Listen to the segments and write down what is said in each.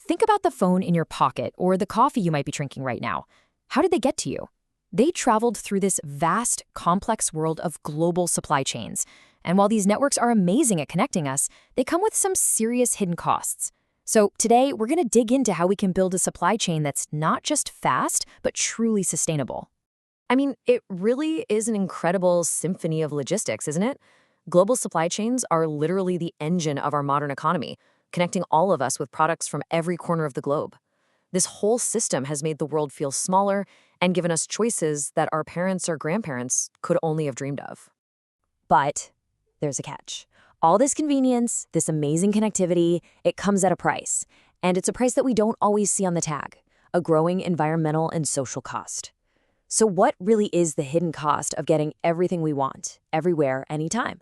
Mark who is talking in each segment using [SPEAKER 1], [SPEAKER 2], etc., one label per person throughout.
[SPEAKER 1] Think about the phone in your pocket or the coffee you might be drinking right now. How did they get to you? They traveled through this vast, complex world of global supply chains. And while these networks are amazing at connecting us, they come with some serious hidden costs. So today, we're going to dig into how we can build a supply chain that's not just fast, but truly sustainable. I mean, it really is an incredible symphony of logistics, isn't it? Global supply chains are literally the engine of our modern economy, connecting all of us with products from every corner of the globe. This whole system has made the world feel smaller and given us choices that our parents or grandparents could only have dreamed of. But there's a catch. All this convenience, this amazing connectivity, it comes at a price. And it's a price that we don't always see on the tag, a growing environmental and social cost. So what really is the hidden cost of getting everything we want, everywhere, anytime?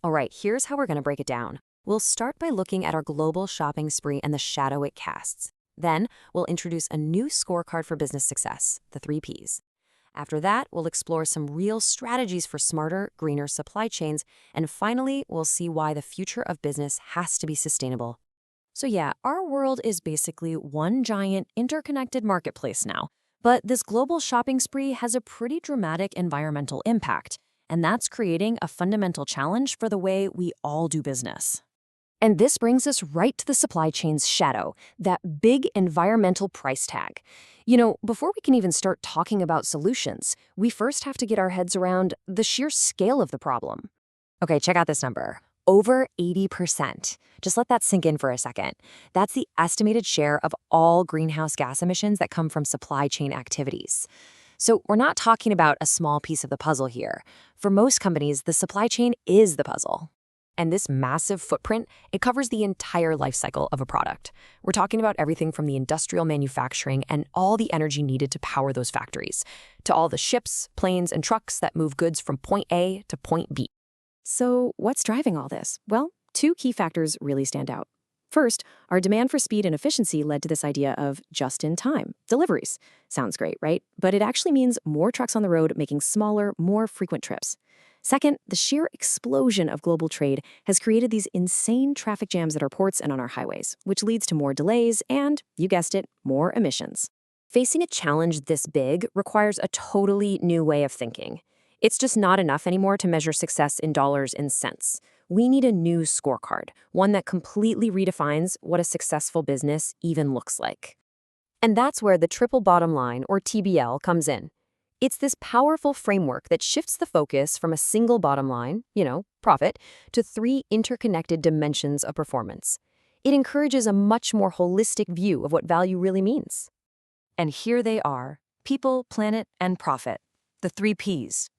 [SPEAKER 1] All right, here's how we're going to break it down. We'll start by looking at our global shopping spree and the shadow it casts. Then, we'll introduce a new scorecard for business success, the 3Ps. After that, we'll explore some real strategies for smarter, greener supply chains. And finally, we'll see why the future of business has to be sustainable. So yeah, our world is basically one giant interconnected marketplace now. But this global shopping spree has a pretty dramatic environmental impact. And that's creating a fundamental challenge for the way we all do business. And this brings us right to the supply chain's shadow, that big environmental price tag. Before we can even start talking about solutions, we first have to get our heads around the sheer scale of the problem. Okay, check out this number. Over 80%. Just let that sink in for a second. That's the estimated share of all greenhouse gas emissions that come from supply chain activities. So we're not talking about a small piece of the puzzle here. For most companies, the supply chain is the puzzle. And this massive footprint, it covers the entire life cycle of a product. We're talking about everything from the industrial manufacturing and all the energy needed to power those factories, to all the ships, planes, and trucks that move goods from point A to point B. So what's driving all this? Well, two key factors really stand out. First, our demand for speed and efficiency led to this idea of just-in-time deliveries. Sounds great, right? But it actually means more trucks on the road making smaller, more frequent trips. Second, the sheer explosion of global trade has created these insane traffic jams at our ports and on our highways, which leads to more delays and, you guessed it, more emissions. Facing a challenge this big requires a totally new way of thinking. It's just not enough anymore to measure success in dollars and cents. We need a new scorecard, one that completely redefines what a successful business even looks like. And that's where the triple bottom line, or TBL, comes in. It's this powerful framework that shifts the focus from a single bottom line, profit, to three interconnected dimensions of performance. It encourages a much more holistic view of what value really means. And here they are: people, planet, and profit, the 3Ps.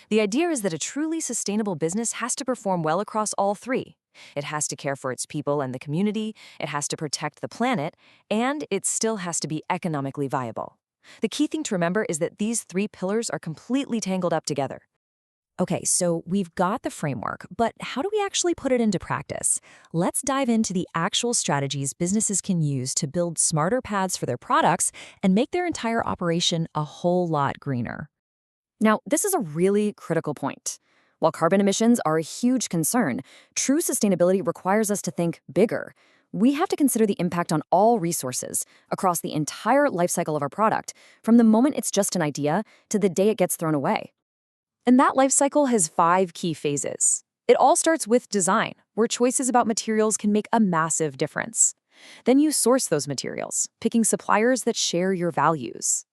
[SPEAKER 1] The idea is that a truly sustainable business has to perform well across all three. It has to care for its people and the community, it has to protect the planet, and it still has to be economically viable. The key thing to remember is that these three pillars are completely tangled up together. Okay, so we've got the framework, but how do we actually put it into practice? Let's dive into the actual strategies businesses can use to build smarter paths for their products and make their entire operation a whole lot greener. Now, this is a really critical point. While carbon emissions are a huge concern, true sustainability requires us to think bigger. We have to consider the impact on all resources across the entire life cycle of our product, from the moment it's just an idea to the day it gets thrown away. And that life cycle has 5 key phases. It all starts with design, where choices about materials can make a massive difference. Then you source those materials, picking suppliers that share your values.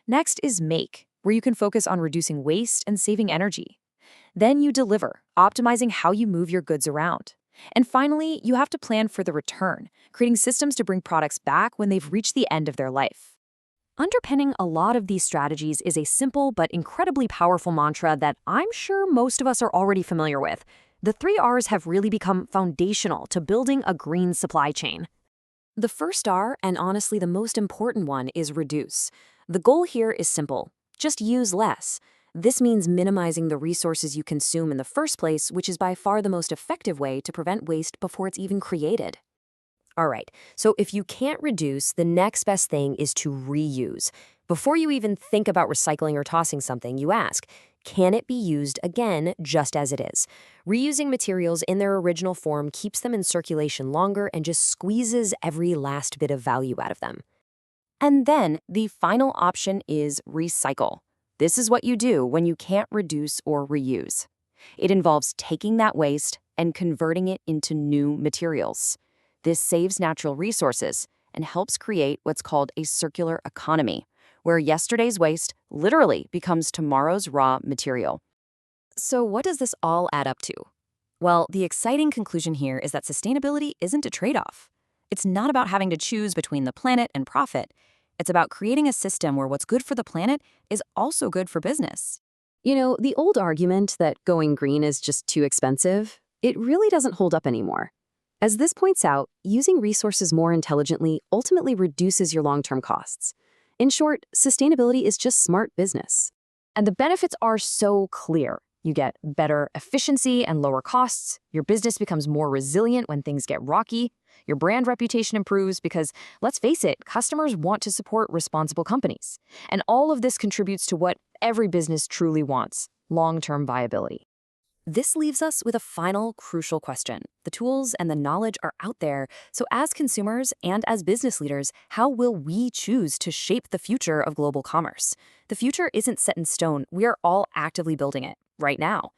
[SPEAKER 1] Next is make, where you can focus on reducing waste and saving energy. Then you deliver, optimizing how you move your goods around. And finally, you have to plan for the return, creating systems to bring products back when they've reached the end of their life. Underpinning a lot of these strategies is a simple but incredibly powerful mantra that I'm sure most of us are already familiar with. The 3 Rs have really become foundational to building a green supply chain. The first R, and honestly the most important one, is reduce. The goal here is simple: just use less. This means minimizing the resources you consume in the first place, which is by far the most effective way to prevent waste before it's even created. All right, so if you can't reduce, the next best thing is to reuse. Before you even think about recycling or tossing something, you ask, Can it be used again just as it is? Reusing materials in their original form keeps them in circulation longer and just squeezes every last bit of value out of them. And then the final option is recycle. This is what you do when you can't reduce or reuse. It involves taking that waste and converting it into new materials. This saves natural resources and helps create what's called a circular economy, where yesterday's waste literally becomes tomorrow's raw material. So what does this all add up to? Well, the exciting conclusion here is that sustainability isn't a trade-off. It's not about having to choose between the planet and profit. It's about creating a system where what's good for the planet is also good for business. You know, the old argument that going green is just too expensive, it really doesn't hold up anymore. As this points out, using resources more intelligently ultimately reduces your long-term costs. In short, sustainability is just smart business. And the benefits are so clear. You get better efficiency and lower costs. Your business becomes more resilient when things get rocky. Your brand reputation improves because, let's face it, customers want to support responsible companies. And all of this contributes to what every business truly wants: long-term viability. This leaves us with a final crucial question. The tools and the knowledge are out there, so as consumers and as business leaders, how will we choose to shape the future of global commerce? The future isn't set in stone. We are all actively building it right now.